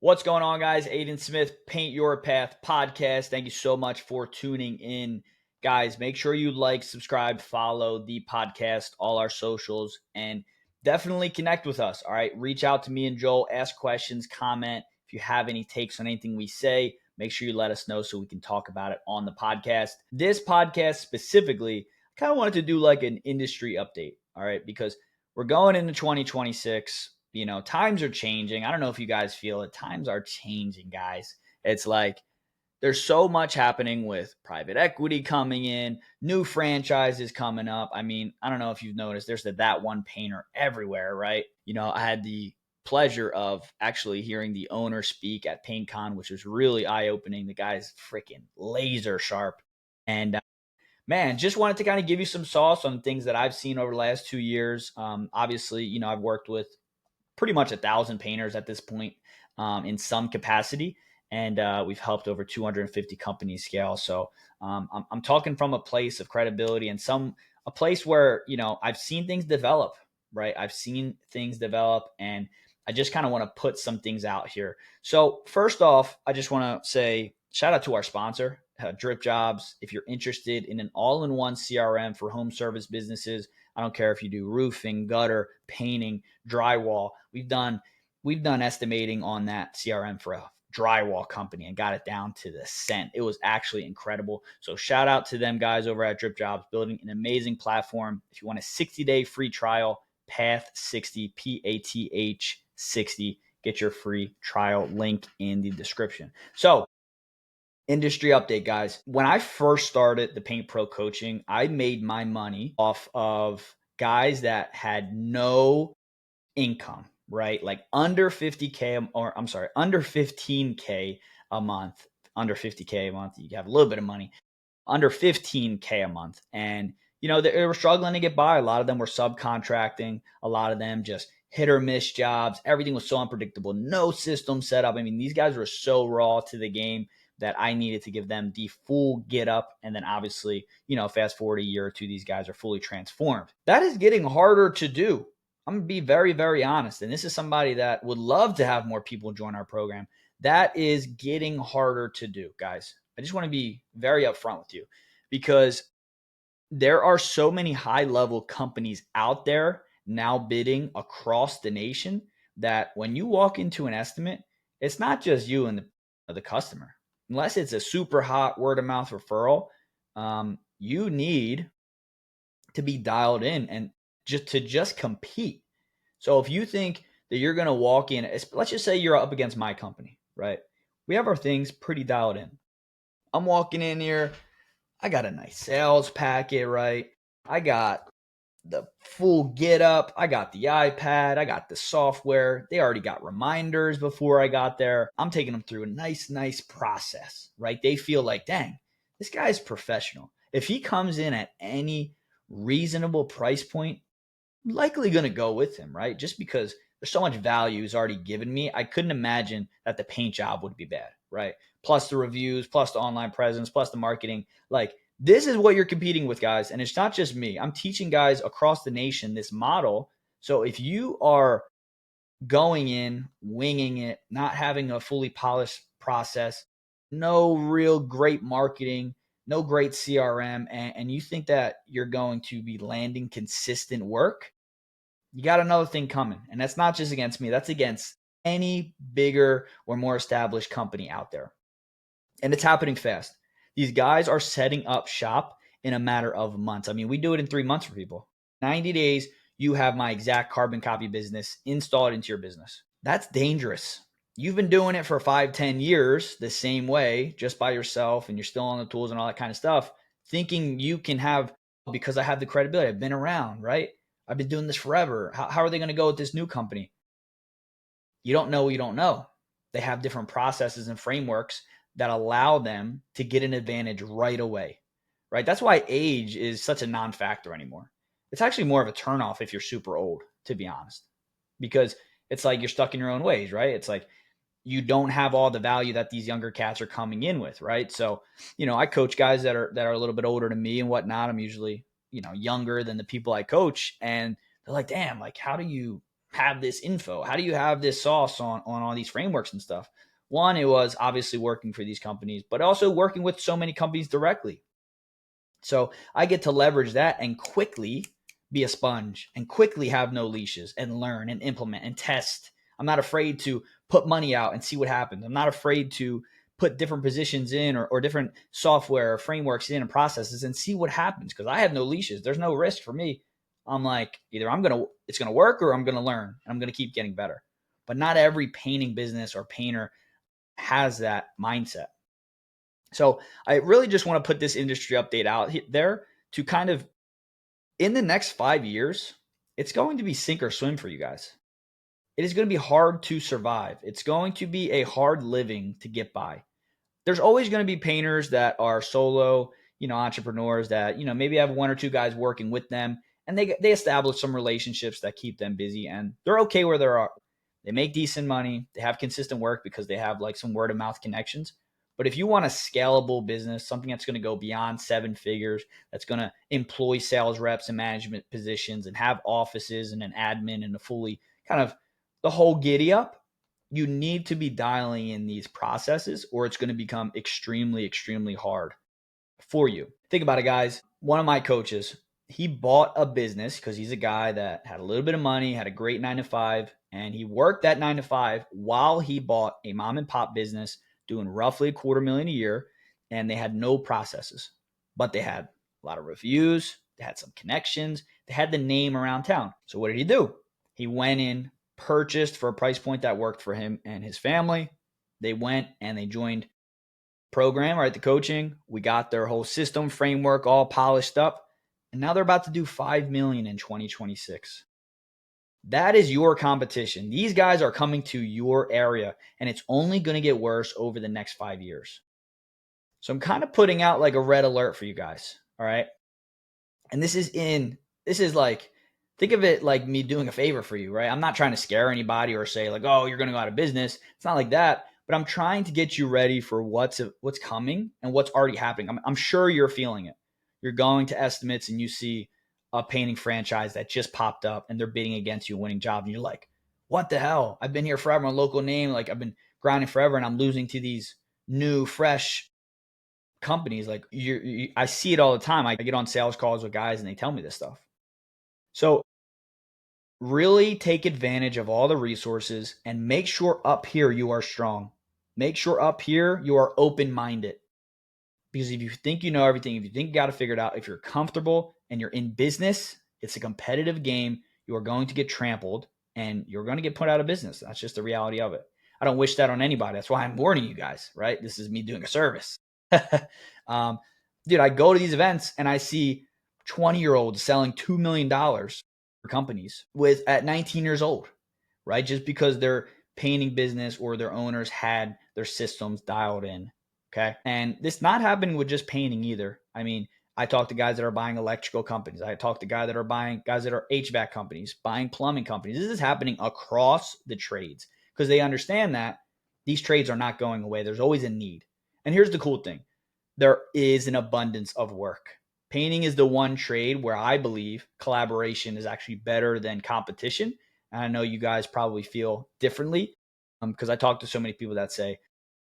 What's going on, guys? Aiden Smith, Paint Your Path podcast. Thank you so much for tuning in. Guys, make sure you like, subscribe, follow the podcast, all our socials, and definitely connect with us. All right. Reach out to me and Joel, ask questions, comment. If you have any takes on anything we say, make sure you let us know so we can talk about it on the podcast. This podcast specifically, I kind of wanted to do like an industry update. All right. Because we're going into 2026. Times are changing. I don't know if you guys feel it. Times are changing, guys. It's like there's so much happening with private equity coming in, new franchises coming up. I mean, I don't know if you've noticed, there's that one painter everywhere, right? I had the pleasure of actually hearing the owner speak at PaintCon, which was really eye-opening. The guy's freaking laser sharp. And man, just wanted to kind of give you some sauce on things that I've seen over the last 2 years. Obviously, I've worked with pretty much 1,000 painters at this point in some capacity. And we've helped over 250 companies scale. So I'm talking from a place of credibility and a place where, I've seen things develop, right? I've seen things develop and I just kind of want to put some things out here. So first off, I just want to say shout out to our sponsor, DripJobs. If you're interested in an all-in-one CRM for home service businesses, I don't care if you do roofing, gutter, painting, drywall. We've done estimating on that CRM for a drywall company and got it down to the cent. It was actually incredible. So shout out to them guys over at DripJobs, building an amazing platform. If you want a 60-day free trial, PATH60, PATH 60, get your free trial link in the description. So industry update, guys. When I first started the Paint Pro coaching, I made my money off of guys that had no income, right? Like under 50K, or I'm sorry, under 15K a month, under 50K a month, you have a little bit of money, under 15K a month. And, they were struggling to get by. A lot of them were subcontracting. A lot of them just hit or miss jobs. Everything was so unpredictable. No system set up. I mean, these guys were so raw to the game that I needed to give them the full get up. And then obviously, fast forward a year or two, these guys are fully transformed. That is getting harder to do. I'm going to be very, very honest. And this is somebody that would love to have more people join our program. That is getting harder to do, guys. I just want to be very upfront with you because there are so many high-level companies out there now bidding across the nation that when you walk into an estimate, it's not just you and the customer. Unless it's a super hot word-of-mouth referral, you need to be dialed in and just compete. So if you think that you're going to walk in, let's just say you're up against my company, right? We have our things pretty dialed in. I'm walking in here. I got a nice sales packet, right? I got the full get up. I got the iPad. I got the software. They already got reminders before I got there. I'm taking them through a nice process, right? They feel like, dang, this guy's professional. If he comes in at any reasonable price point, I'm likely going to go with him, right? Just because there's so much value he's already given me. I couldn't imagine that the paint job would be bad, right? Plus the reviews, plus the online presence, plus the marketing. Like, this is what you're competing with, guys. And it's not just me. I'm teaching guys across the nation this model. So if you are going in, winging it, not having a fully polished process, no real great marketing, no great CRM, and you think that you're going to be landing consistent work, you got another thing coming. And that's not just against me. That's against any bigger or more established company out there. And it's happening fast. These guys are setting up shop in a matter of months. I mean, we do it in 3 months for people. 90 days, you have my exact carbon copy business installed into your business. That's dangerous. You've been doing it for 5-10 years the same way, just by yourself, and you're still on the tools and all that kind of stuff, thinking you can have, because I have the credibility, I've been around, right? I've been doing this forever. How are they going to go with this new company? You don't know what you don't know. They have different processes and frameworks that allow them to get an advantage right away, right? That's why age is such a non-factor anymore. It's actually more of a turnoff if you're super old, to be honest, because it's like you're stuck in your own ways, right? It's like you don't have all the value that these younger cats are coming in with, right? So, I coach guys that are a little bit older than me and whatnot. I'm usually, younger than the people I coach, and they're like, damn, like, how do you have this info? How do you have this sauce on all these frameworks and stuff? One, it was obviously working for these companies, but also working with so many companies directly. So I get to leverage that and quickly be a sponge and quickly have no leashes and learn and implement and test. I'm not afraid to put money out and see what happens. I'm not afraid to put different positions in or different software or frameworks in and processes and see what happens because I have no leashes. There's no risk for me. I'm like, either it's gonna work or I'm gonna learn and I'm gonna keep getting better. But not every painting business or painter has that mindset. So I really just want to put this industry update out there to kind of, in the next 5 years, it's going to be sink or swim for you guys. It is going to be hard to survive. It's going to be a hard living to get by. There's always going to be painters that are solo, entrepreneurs that, maybe have one or two guys working with them and they establish some relationships that keep them busy and they're okay where they are. They make decent money. They have consistent work because they have like some word of mouth connections. But if you want a scalable business, something that's going to go beyond 7 figures, that's going to employ sales reps and management positions and have offices and an admin and a fully kind of the whole giddy up, you need to be dialing in these processes or it's going to become extremely, extremely hard for you. Think about it, guys. One of my coaches, he bought a business because he's a guy that had a little bit of money, had a great 9 to 5, and he worked that 9 to 5 while he bought a mom and pop business doing roughly $250,000 a year. And they had no processes, but they had a lot of reviews. They had some connections. They had the name around town. So what did he do? He went in, purchased for a price point that worked for him and his family. They went and they joined program, right? The coaching. We got their whole system framework all polished up. And now they're about to do $5 million in 2026. That is your competition. These guys are coming to your area and it's only going to get worse over the next 5 years. So I'm kind of putting out like a red alert for you guys. All right. And this is like, think of it like me doing a favor for you, right? I'm not trying to scare anybody or say like, oh, you're going to go out of business. It's not like that. But I'm trying to get you ready for what's coming and what's already happening. I'm sure you're feeling it. You're going to estimates and you see a painting franchise that just popped up and they're bidding against you, winning jobs. And you're like, what the hell? I've been here forever. I'm a local name. Like I've been grinding forever and I'm losing to these new, fresh companies. Like I see it all the time. I get on sales calls with guys and they tell me this stuff. So really take advantage of all the resources and make sure up here you are strong. Make sure up here you are open-minded. Because if you think you know everything, if you think you got to figure it out, if you're comfortable and you're in business, it's a competitive game. You are going to get trampled and you're going to get put out of business. That's just the reality of it. I don't wish that on anybody. That's why I'm warning you guys, right? This is me doing a service. Dude, I go to these events and I see 20-year-olds selling $2 million for companies at 19 years old, right? Just because their painting business or their owners had their systems dialed in. Okay. And this not happening with just painting either. I mean, I talk to guys that are buying electrical companies. I talk to guys that are buying HVAC companies, buying plumbing companies. This is happening across the trades because they understand that these trades are not going away. There's always a need. And here's the cool thing. There is an abundance of work. Painting is the one trade where I believe collaboration is actually better than competition. And I know you guys probably feel differently because I talk to so many people that say,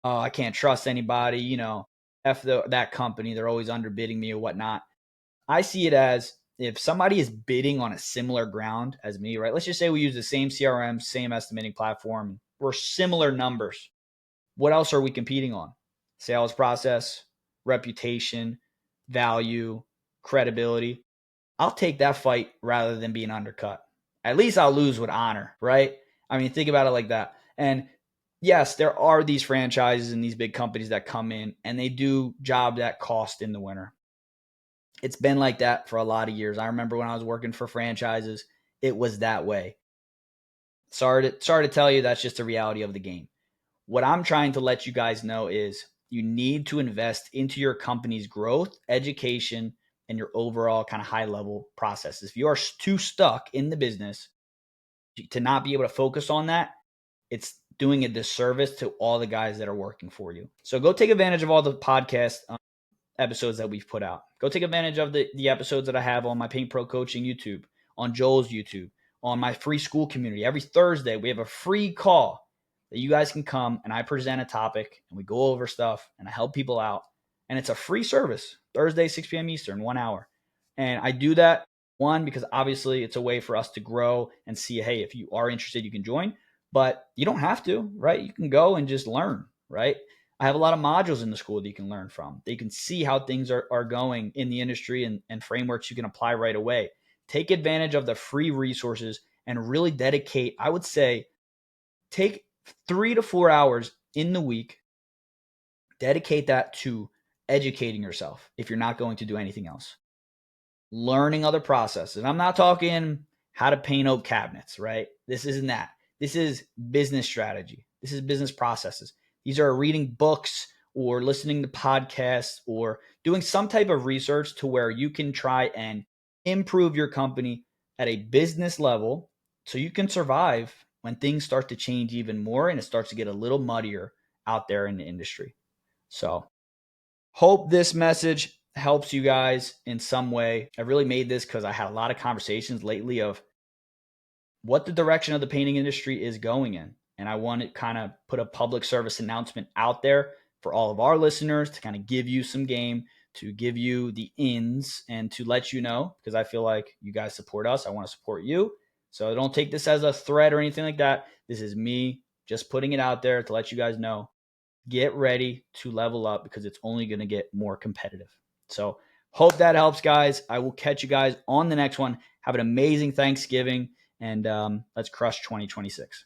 oh, I can't trust anybody, that company, they're always underbidding me or whatnot. I see it as if somebody is bidding on a similar ground as me, right? Let's just say we use the same CRM, same estimating platform. We're similar numbers. What else are we competing on? Sales process, reputation, value, credibility. I'll take that fight rather than being undercut. At least I'll lose with honor, right? I mean, think about it like that. And yes, there are these franchises and these big companies that come in and they do jobs at cost in the winter. It's been like that for a lot of years. I remember when I was working for franchises, it was that way. Sorry to tell you, that's just the reality of the game. What I'm trying to let you guys know is you need to invest into your company's growth, education, and your overall kind of high level processes. If you are too stuck in the business to not be able to focus on that, it's doing a disservice to all the guys that are working for you. So go take advantage of all the podcast episodes that we've put out. Go take advantage of the episodes that I have on my Paint Pro Coaching YouTube, on Joel's YouTube, on my free school community. Every Thursday, we have a free call that you guys can come and I present a topic and we go over stuff and I help people out. And it's a free service, Thursday, 6 p.m. Eastern, 1 hour. And I do that, one, because obviously it's a way for us to grow and see, hey, if you are interested, you can join. But you don't have to, right? You can go and just learn, right? I have a lot of modules in the school that you can learn from. That you can see how things are going in the industry and frameworks you can apply right away. Take advantage of the free resources and really dedicate, I would say, take 3 to 4 hours in the week, dedicate that to educating yourself if you're not going to do anything else. Learning other processes. I'm not talking how to paint oak cabinets, right? This isn't that. This is business strategy. This is business processes. These are reading books or listening to podcasts or doing some type of research to where you can try and improve your company at a business level so you can survive when things start to change even more and it starts to get a little muddier out there in the industry. So hope this message helps you guys in some way. I really made this because I had a lot of conversations lately of what the direction of the painting industry is going in. And I want to kind of put a public service announcement out there for all of our listeners to kind of give you some game, to give you the ins and to let you know, because I feel like you guys support us. I want to support you. So don't take this as a threat or anything like that. This is me just putting it out there to let you guys know. Get ready to level up because it's only going to get more competitive. So hope that helps, guys. I will catch you guys on the next one. Have an amazing Thanksgiving, and let's crush 2026.